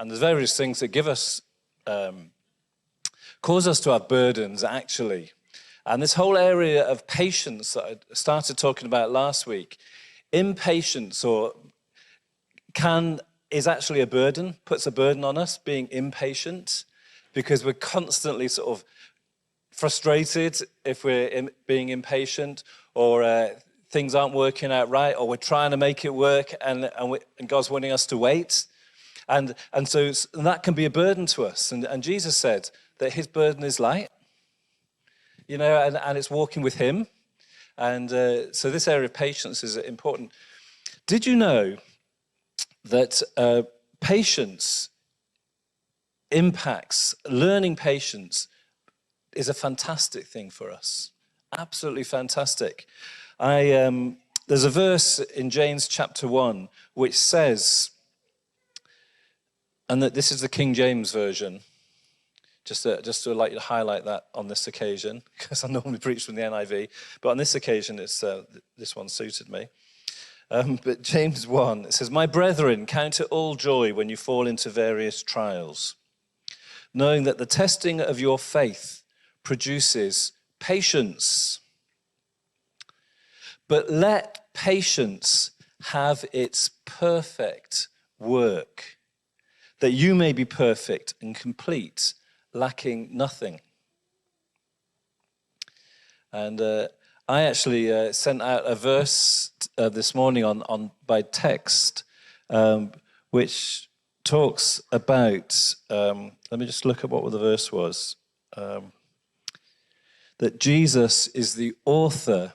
And there's various things that give us, cause us to have burdens, actually. And this whole area of patience that I started talking about last week, impatience is actually a burden, puts a burden on us, being impatient, because we're constantly sort of frustrated if we're being impatient, or things aren't working out right, or we're trying to make it work, and God's wanting us to wait. And so that can be a burden to us. And Jesus said that his burden is light, and it's walking with him. And so this area of patience is important. Did you know that patience impacts, learning patience is a fantastic thing for us? Absolutely fantastic. There's a verse in James chapter 1 which says, and that this is the King James version, just to like to highlight that on this occasion, because I normally preach from the NIV, but on this occasion this one suited me. But James 1, it says, "My brethren, count it all joy when you fall into various trials, knowing that the testing of your faith produces patience. But let patience have its perfect work, that you may be perfect and complete, lacking nothing." And I actually sent out a verse this morning on by text, which talks about, let me just look at what the verse was, that Jesus is the author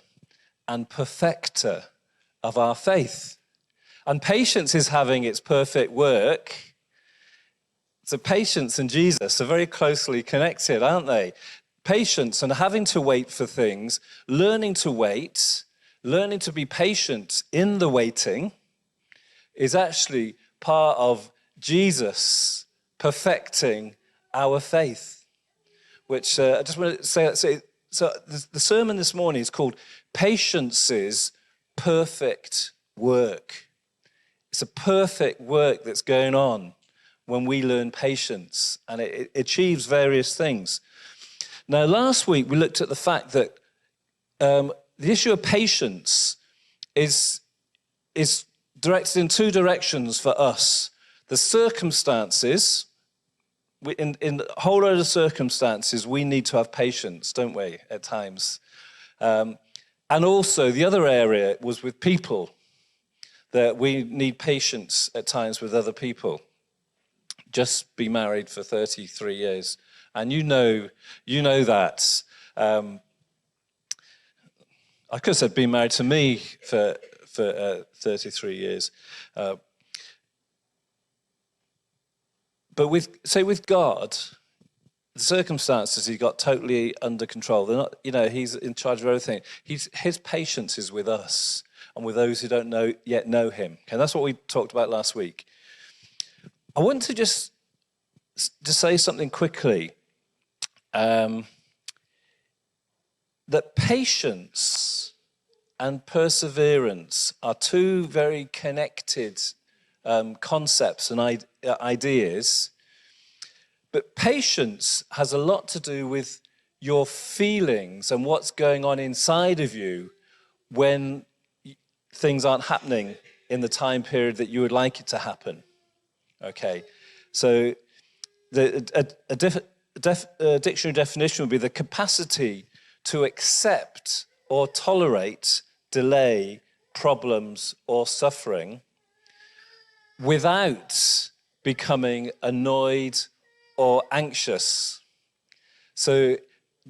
and perfecter of our faith. And patience is having its perfect work. So patience and Jesus are very closely connected, aren't they? Patience and having to wait for things, learning to wait, learning to be patient in the waiting is actually part of Jesus perfecting our faith. Which I just want to say, so the sermon this morning is called Patience's Perfect Work. It's a perfect work that's going on when we learn patience, and it achieves various things. Now, last week we looked at the fact that the issue of patience is directed in two directions for us. The circumstances, in a whole load of circumstances, we need to have patience, don't we, at times? And also, the other area was with people, that we need patience at times with other people. Just be married for 33 years. And you know that. I could have said been married to me for 33 years. But with God, the circumstances he got totally under control. They're not, he's in charge of everything. His patience is with us and with those who don't yet know him. Okay, that's what we talked about last week. I want to just say something quickly. That patience and perseverance are two very connected concepts and ideas. But patience has a lot to do with your feelings and what's going on inside of you when things aren't happening in the time period that you would like it to happen. Okay, so a dictionary definition would be the capacity to accept or tolerate delay, problems, or suffering without becoming annoyed or anxious. So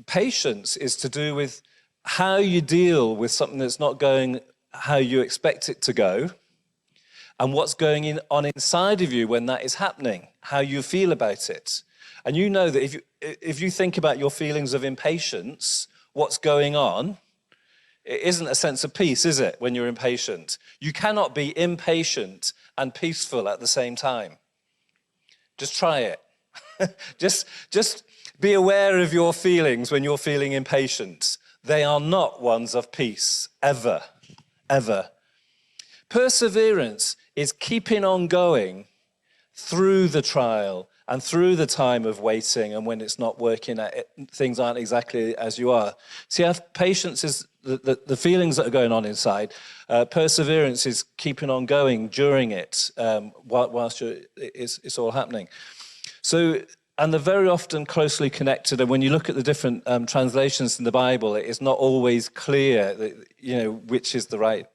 patience is to do with how you deal with something that's not going how you expect it to go, and what's going on inside of you when that is happening, how you feel about it. And you know that if you think about your feelings of impatience, what's going on, it isn't a sense of peace, is it, when you're impatient? You cannot be impatient and peaceful at the same time. Just try it. just be aware of your feelings when you're feeling impatient. They are not ones of peace, ever, ever. Perseverance is keeping on going through the trial and through the time of waiting and when it's not working, things aren't exactly as you are. See, patience is the feelings that are going on inside. Perseverance is keeping on going during it whilst it's all happening. So, and they're very often closely connected. And when you look at the different translations in the Bible, it is not always clear that, which is the right,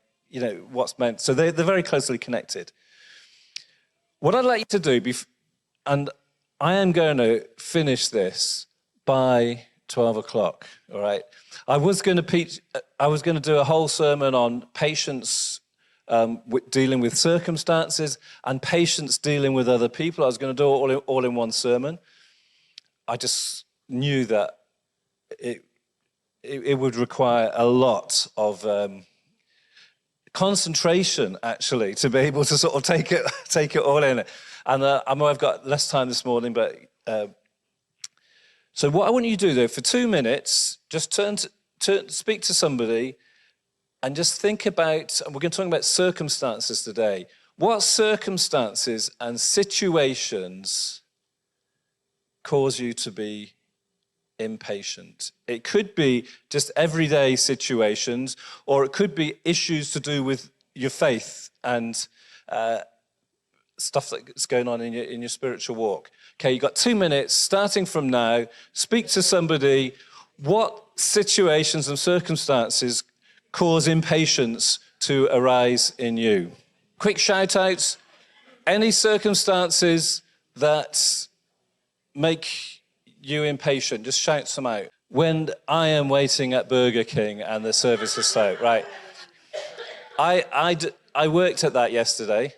what's meant. So they're very closely connected. What I'd like you to do, and I am going to finish this by 12 o'clock, all right? I was going to do a whole sermon on patience dealing with circumstances and patience dealing with other people. I was going to do it all in one sermon. I just knew that it would require a lot of concentration, actually, to be able to sort of take it all in. And I know I've got less time this morning, but so what I want you to do, though, for 2 minutes, just speak to somebody and just think about, and we're going to talk about circumstances today. What circumstances and situations cause you to be impatient? It could be just everyday situations, or it could be issues to do with your faith and stuff that's going on in your spiritual walk. Okay, you've got 2 minutes, starting from now. Speak to somebody. What situations and circumstances cause impatience to arise in you? Quick shout-outs. Any circumstances that make you impatient, just shout some out. When I am waiting at Burger King and the service is slow, right? I worked at that yesterday.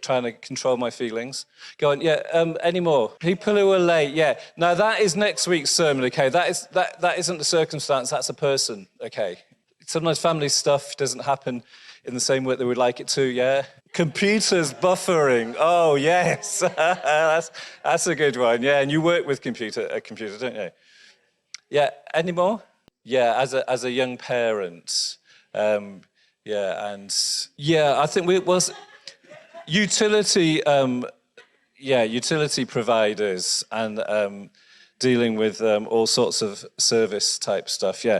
Trying to control my feelings. Going, any more? People who are late, yeah. Now that is next week's sermon, okay? That isn't the circumstance, that's a person, okay? Sometimes family stuff doesn't happen in the same way that we'd like it to, yeah? Computers buffering, oh yes, that's a good one, yeah. And you work with a computer, don't you? Yeah, any more? Yeah, as a young parent, I think it was utility providers and dealing with all sorts of service type stuff, yeah.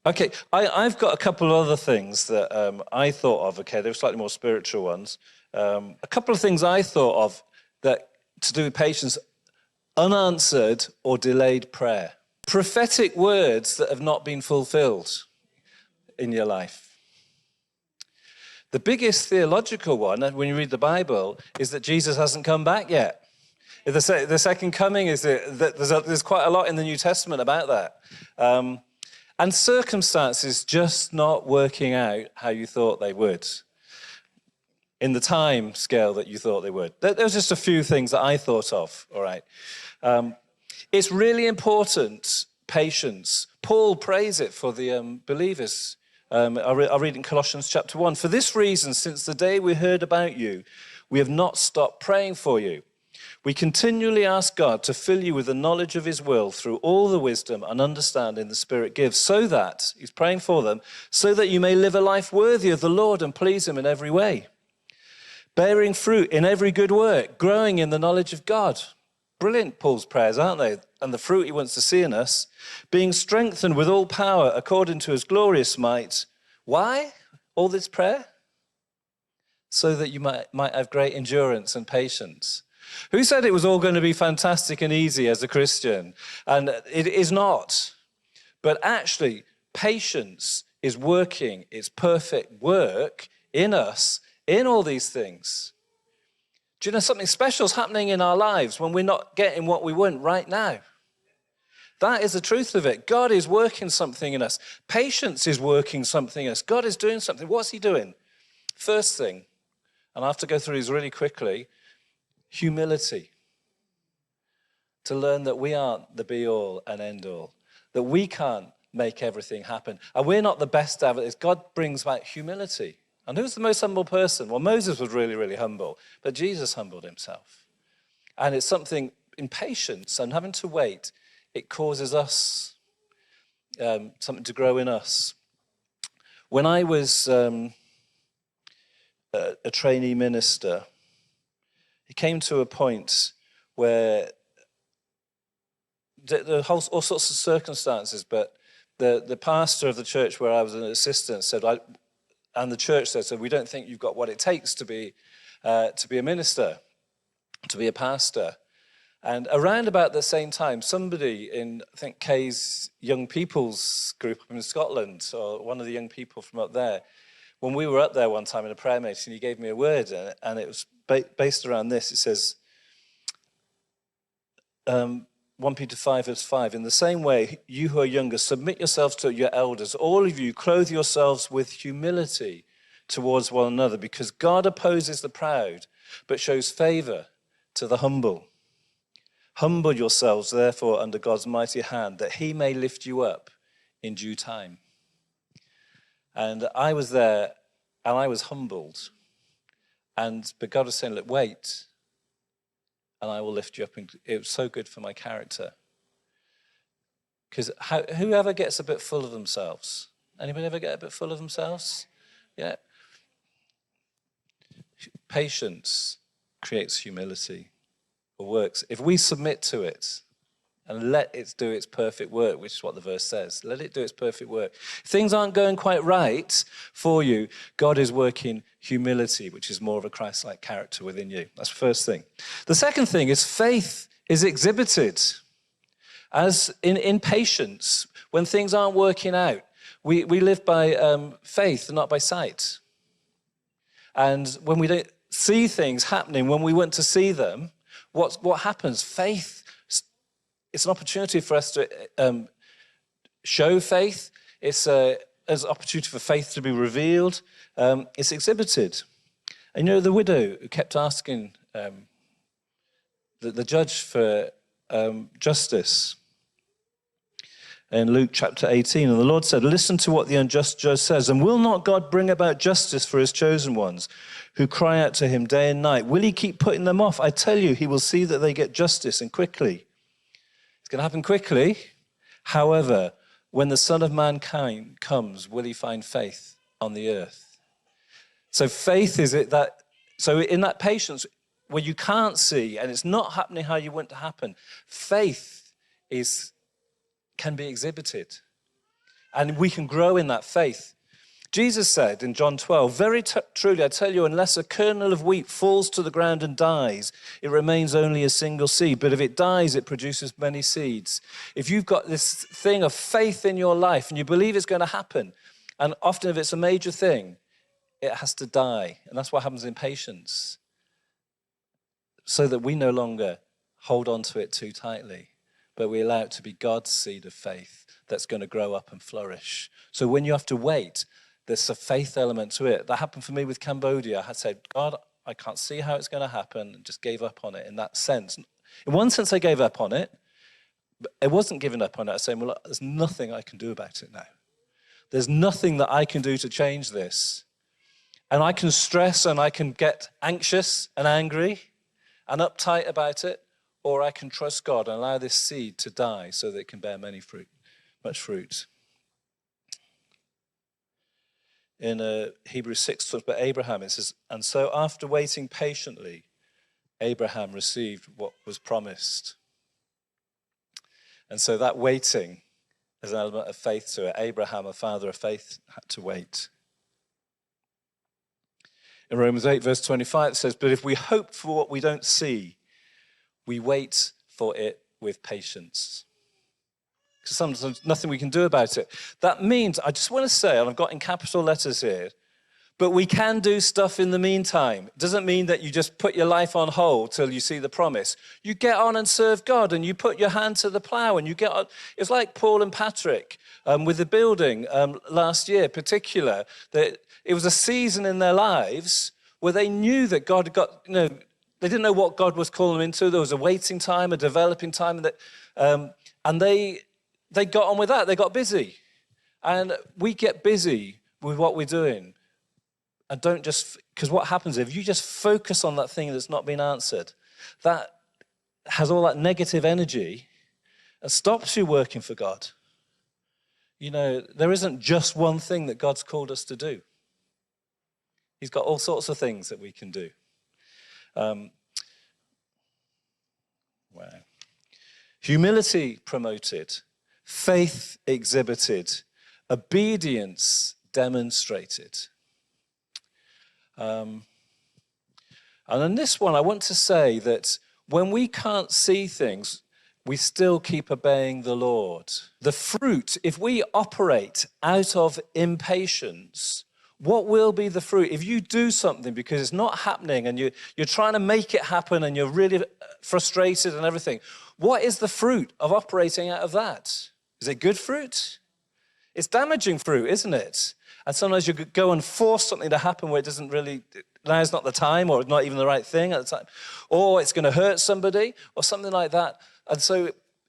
Okay, I've got a couple of other things that I thought of, okay, they were slightly more spiritual ones. A couple of things I thought of that to do with patience: unanswered or delayed prayer. Prophetic words that have not been fulfilled in your life. The biggest theological one, when you read the Bible, is that Jesus hasn't come back yet. The second coming is that there's quite a lot in the New Testament about that. And circumstances just not working out how you thought they would, in the time scale that you thought they would. There's just a few things that I thought of, all right. It's really important, patience. Paul prays it for the believers. I'll read in Colossians chapter 1. For this reason, since the day we heard about you, we have not stopped praying for you. We continually ask God to fill you with the knowledge of his will through all the wisdom and understanding the Spirit gives, so that, he's praying for them, so that you may live a life worthy of the Lord and please him in every way, bearing fruit in every good work, growing in the knowledge of God. Brilliant, Paul's prayers, aren't they? And the fruit he wants to see in us, being strengthened with all power according to his glorious might. Why all this prayer? So that you might have great endurance and patience. Who said it was all going to be fantastic and easy as a Christian? And it is not. But actually, patience is working its perfect work in us, in all these things. Do you know something special is happening in our lives when we're not getting what we want right now? That is the truth of it. God is working something in us. Patience is working something in us. God is doing something. What's he doing? First thing, and I have to go through these really quickly, humility. To learn that we aren't the be-all and end-all, that we can't make everything happen. And we're not the best at it. God brings back humility. And who's the most humble person? Well, Moses was really, really humble, but Jesus humbled himself. And it's something in patience and having to wait, it causes us something to grow in us. When I was a trainee minister, he came to a point where all sorts of circumstances, but the pastor of the church where I was an assistant said, and the church said, so we don't think you've got what it takes to be a minister, to be a pastor. And around about the same time, somebody in, I think, Kay's young people's group up in Scotland, or one of the young people from up there, when we were up there one time in a prayer meeting, he gave me a word, and it was based around this. It says, 1 Peter 5, verse 5, in the same way, you who are younger, submit yourselves to your elders. All of you, clothe yourselves with humility towards one another, because God opposes the proud, but shows favor to the humble. Humble yourselves, therefore, under God's mighty hand, that he may lift you up in due time. And I was there, and I was humbled. But God was saying, look, wait, and I will lift you up. And it was so good for my character. Because whoever gets a bit full of themselves? Anybody ever get a bit full of themselves? Yeah. Patience creates humility, or works. If we submit to it and let it do its perfect work, which is what the verse says, let it do its perfect work. If things aren't going quite right for you, God is working humility, which is more of a Christ-like character within you. That's the first thing. The second thing is faith is exhibited. As in patience, when things aren't working out, we live by faith and not by sight. And when we don't see things happening, when we want to see them, what happens? Faith, it's an opportunity for us to show faith. It's an opportunity for faith to be revealed. It's exhibited. And you know, the widow who kept asking the judge for justice in Luke chapter 18, and the Lord said, listen to what the unjust judge says, and will not God bring about justice for his chosen ones who cry out to him day and night? Will he keep putting them off? I tell you, he will see that they get justice, and quickly. It's going to happen quickly. However, when the Son of Mankind comes, will he find faith on the earth? So faith is it that, so in that patience where you can't see and it's not happening how you want to happen, faith can be exhibited. And we can grow in that faith. Jesus said in John 12, very truly I tell you, unless a kernel of wheat falls to the ground and dies, it remains only a single seed. But if it dies, it produces many seeds. If you've got this thing of faith in your life and you believe it's going to happen, and often if it's a major thing, it has to die. And that's what happens in patience. So that we no longer hold on to it too tightly, but we allow it to be God's seed of faith that's going to grow up and flourish. So when you have to wait, there's a faith element to it. That happened for me with Cambodia. I had said, God, I can't see how it's going to happen, and just gave up on it in that sense. In one sense, I gave up on it, but I wasn't giving up on it. I was saying, well, look, there's nothing I can do about it now. There's nothing that I can do to change this. And I can stress and I can get anxious and angry and uptight about it, or I can trust God and allow this seed to die so that it can bear much fruit. In Hebrews 6, talks about Abraham. It says, and so after waiting patiently, Abraham received what was promised. And so that waiting is an element of faith to it. Abraham, a father of faith, had to wait. In Romans 8, verse 25, it says, but if we hope for what we don't see, we wait for it with patience. Because sometimes there's nothing we can do about it. That means, I just want to say, and I've got in capital letters here, but we can do stuff in the meantime. It doesn't mean that you just put your life on hold till you see the promise. You get on and serve God, and you put your hand to the plow, and you get on. It's like Paul and Patrick with the building last year, particular, that it was a season in their lives where they knew that God had got, they didn't know what God was calling them into. There was a waiting time, a developing time, and they got on with that. They got busy. And we get busy with what we're doing. And don't just, because what happens if you just focus on that thing that's not been answered, that has all that negative energy and stops you working for God. There isn't just one thing that God's called us to do. He's got all sorts of things that we can do. humility promoted, faith exhibited, obedience demonstrated. And on this one, I want to say that when we can't see things, we still keep obeying the Lord. The fruit, if we operate out of impatience, what will be the fruit? If you do something because it's not happening and you're trying to make it happen and you're really frustrated and everything, what is the fruit of operating out of that? Is it good fruit? It's damaging fruit, isn't it? And sometimes you could go and force something to happen where it doesn't really, now's not the time, or not even the right thing at the time, or it's going to hurt somebody, or something like that. And so,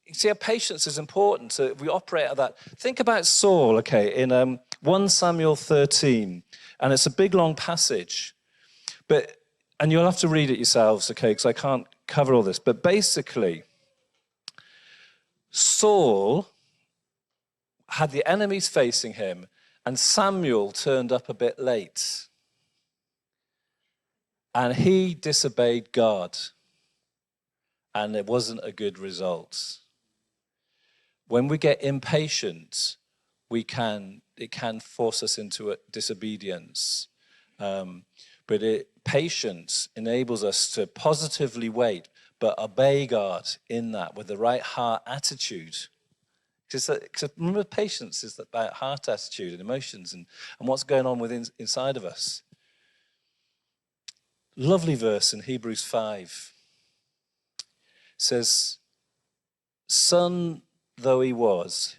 you see, our patience is important. So we operate out of that. Think about Saul, okay, in 1 Samuel 13, and it's a big, long passage. And you'll have to read it yourselves, okay, because I can't cover all this. But basically, Saul had the enemies facing him, and Samuel turned up a bit late. And he disobeyed God. And it wasn't a good result. When we get impatient, it can force us into a disobedience. But patience enables us to positively wait, but obey God in that with the right heart attitude. Because remember, patience is about heart attitude and emotions and what's going on inside of us. Lovely verse in Hebrews 5. It says, son though he was,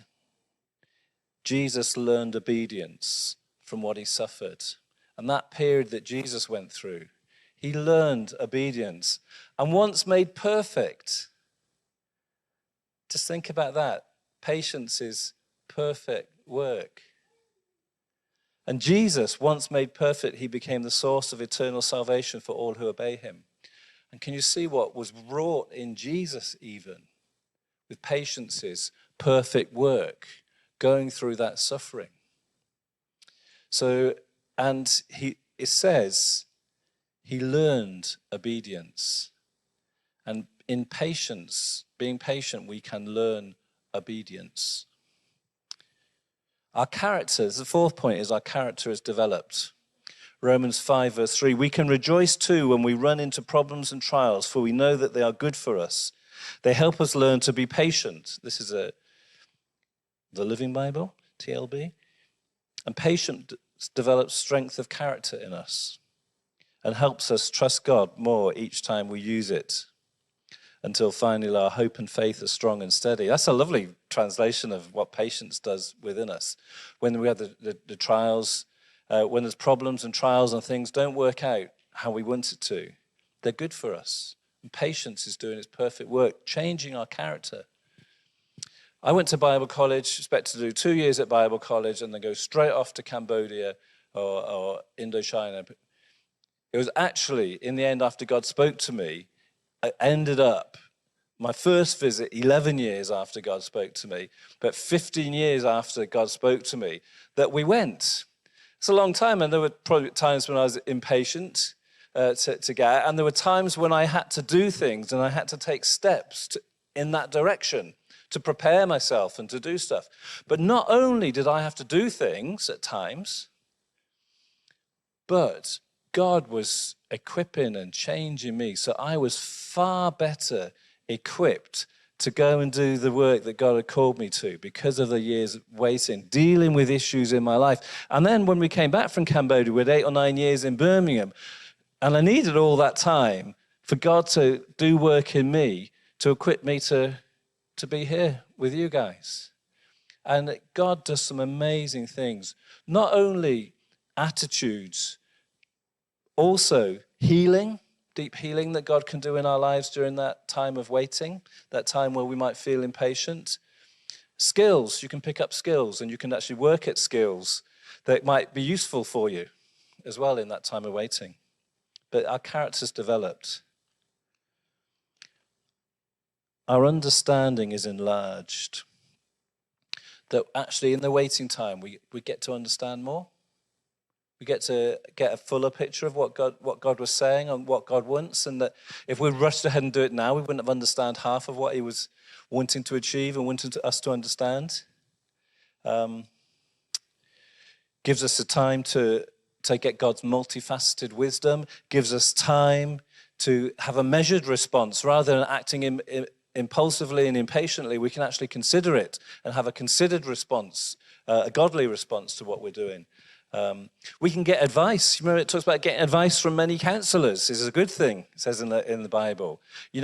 Jesus learned obedience from what he suffered. And that period that Jesus went through, he learned obedience. And once made perfect, just think about that. Patience is perfect work. And Jesus, once made perfect, he became the source of eternal salvation for all who obey him. And can you see what was wrought in Jesus even with patience's perfect work, going through that suffering? So, and it says he learned obedience. And in patience, being patient, we can learn obedience. Our characters, the fourth point is our character is developed. Romans 5 verse 3, we can rejoice too when we run into problems and trials, for we know that they are good for us. They help us learn to be patient. This is the Living Bible, TLB. And patience develops strength of character in us and helps us trust God more each time we use it, until finally our hope and faith are strong and steady. That's a lovely translation of what patience does within us. When we have the trials, when there's problems and trials and things don't work out how we want it to, they're good for us. And patience is doing its perfect work, changing our character. I went to Bible college, expected to do 2 years at Bible college and then go straight off to Cambodia or Indochina. It was actually, in the end, after God spoke to me, I ended up, my first visit, 11 years after God spoke to me, but 15 years after God spoke to me, that we went. It's a long time, and there were probably times when I was impatient to get out, and there were times when I had to do things and I had to take steps in that direction to prepare myself and to do stuff. But not only did I have to do things at times, but God was equipping and changing me, so I was far better equipped to go and do the work that God had called me to because of the years of waiting, dealing with issues in my life. And then when we came back from Cambodia, we had 8 or 9 years in Birmingham, and I needed all that time for God to do work in me, to equip me to be here with you guys. And God does some amazing things, not only attitudes, also healing, deep healing that God can do in our lives during that time of waiting, that time where we might feel impatient. Skills, you can pick up skills and you can actually work at skills that might be useful for you as well in that time of waiting. But our character's developed. Our understanding is enlarged. That actually in the waiting time, we get to understand more. We get to get a fuller picture of what God was saying and what God wants, and that if we rushed ahead and do it now, we wouldn't have understood half of what he was wanting to achieve and wanting us to understand. Gives us the time to get God's multifaceted wisdom, gives us time to have a measured response rather than acting impulsively and impatiently. We can actually consider it and have a considered response, a godly response to what we're doing. We can get advice. Remember, it talks about getting advice from many counselors. This is a good thing, it says in the Bible.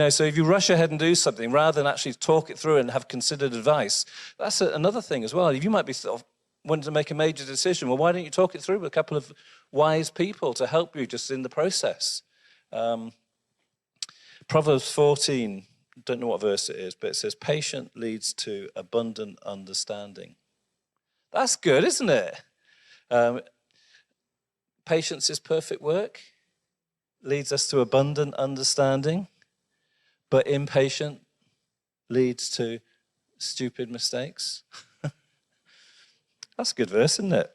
So if you rush ahead and do something, rather than actually talk it through and have considered advice, that's another thing as well. You might be sort of wanting to make a major decision. Well, why don't you talk it through with a couple of wise people to help you just in the process? Proverbs 14, don't know what verse it is, but it says, patience leads to abundant understanding. That's good, isn't it? Patience is perfect work, leads us to abundant understanding, but impatient leads to stupid mistakes. That's a good verse, isn't it?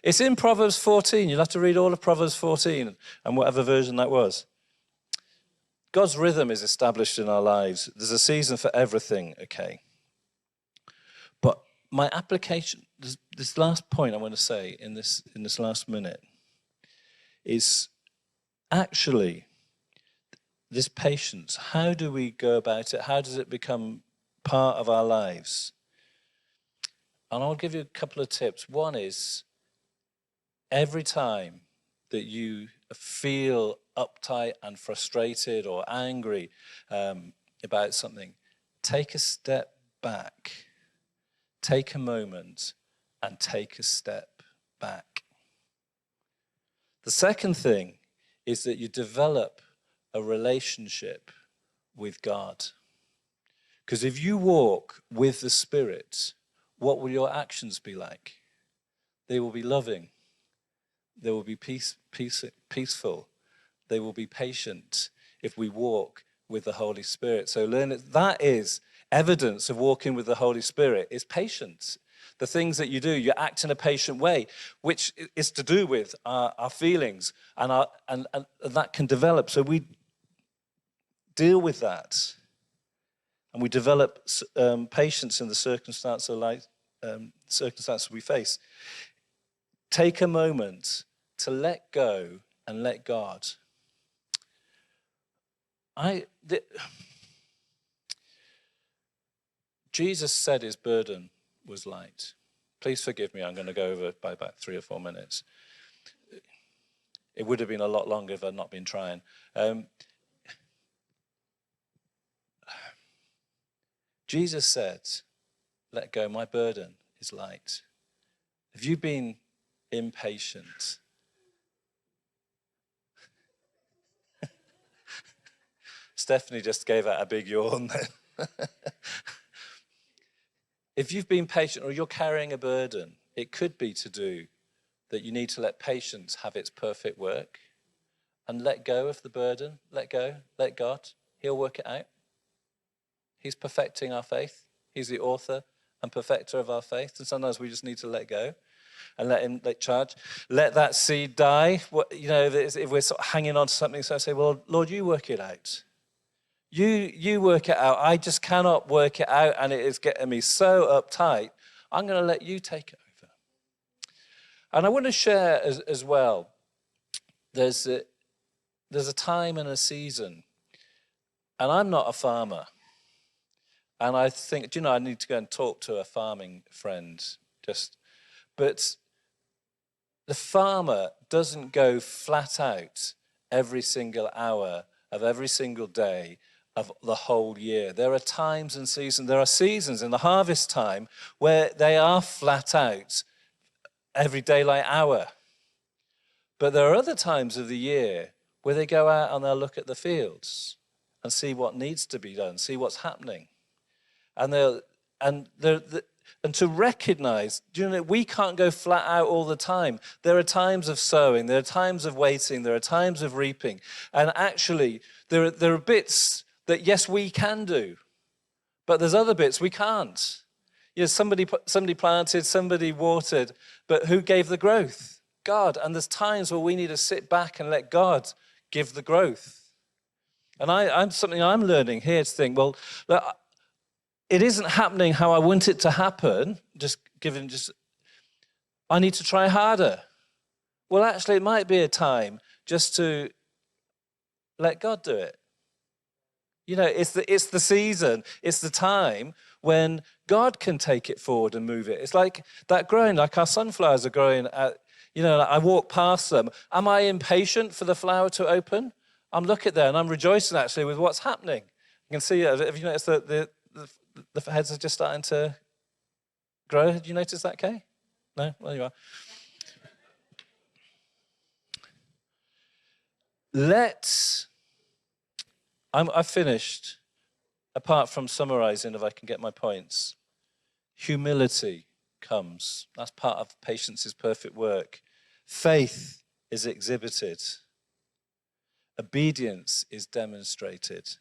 It's in Proverbs 14. You'll have to read all of Proverbs 14 and whatever version that was. God's rhythm is established in our lives. There's a season for everything, okay? But my application, this last point I want to say in this last minute is actually this patience. How do we go about it? How does it become part of our lives? And I'll give you a couple of tips. One is, every time that you feel uptight and frustrated or angry about something, take a step back. Take a moment and take a step back. The second thing is that you develop a relationship with God. Because if you walk with the Spirit, what will your actions be like? They will be loving. They will be peaceful. They will be patient if we walk with the Holy Spirit. So learn it. That is evidence of walking with the Holy Spirit, is patience. The things that you do, you act in a patient way, which is to do with our feelings, and that can develop. So we deal with that, and we develop patience in the circumstances we face. Take a moment to let go and let God. Jesus said his burden was light. Please forgive me, I'm going to go over by about 3 or 4 minutes. It would have been a lot longer if I'd not been trying. Jesus said, let go, my burden is light. Have you been impatient? Stephanie just gave out a big yawn then. If you've been patient or you're carrying a burden, it could be to do that you need to let patience have its perfect work and let go of the burden. Let go, let God. He'll work it out. He's perfecting our faith. He's the author and perfecter of our faith. And sometimes we just need to let go and let him charge. Let that seed die. If we're sort of hanging on to something, so I say, well, Lord, you work it out. You work it out. I just cannot work it out, and it is getting me so uptight. I'm going to let you take it over. And I want to share as well, there's a time and a season, and I'm not a farmer. And I think, I need to go and talk to a farming friend. But the farmer doesn't go flat out every single hour of every single day of the whole year. There are times and seasons. There are seasons in the harvest time where they are flat out every daylight hour. But there are other times of the year where they go out and they'll look at the fields and see what needs to be done, see what's happening. And to recognize, we can't go flat out all the time. There are times of sowing, there are times of waiting, there are times of reaping. And actually, there are bits that, yes, we can do, but there's other bits we can't. Somebody planted, somebody watered, but who gave the growth? God. And there's times where we need to sit back and let God give the growth. And something I'm learning here to think, well, it isn't happening how I want it to happen, I need to try harder. Well, actually, it might be a time just to let God do it. You know, it's the season, it's the time when God can take it forward and move it. It's like that growing, like our sunflowers are growing I walk past them. Am I impatient for the flower to open? I'm looking there and I'm rejoicing actually with what's happening. You can see, have you noticed that the heads are just starting to grow? Did you notice that, Kay? No? Well, you are. I've finished, apart from summarizing, if I can get my points. Humility comes. That's part of patience's perfect work. Faith is exhibited. Obedience is demonstrated.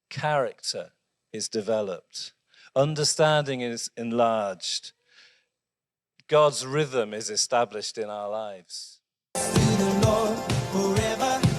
Character is developed. Understanding is enlarged. God's rhythm is established in our lives. The Lord forever.